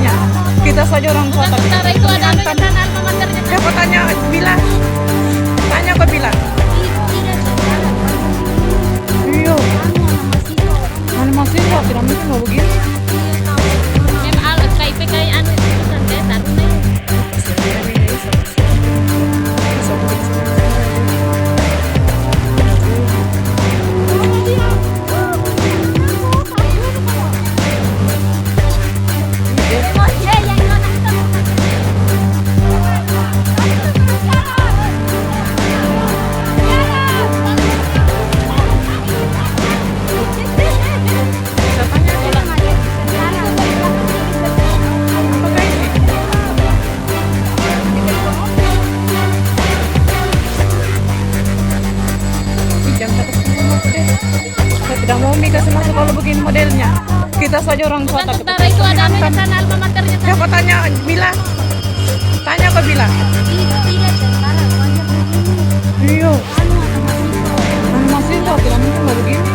modelnya. Kita saja orang tua tapi Sementara itu ada rencana alma maternya. siapa tanya bilang? Tanya ke bilang. Iya. Mana masih kok tidak mungkin mau begini. Memang alat KIP kayak anu itu kan saya taruh nih. Saya tidak mau kasih masuk kalau begini modelnya. Kita saja orang tua Bukan tapi sementara itu ada rencana alma maternya. siapa tanya bilang? Tanya ke bilang. Iya. Mana masih kok tidak mungkin mau begini.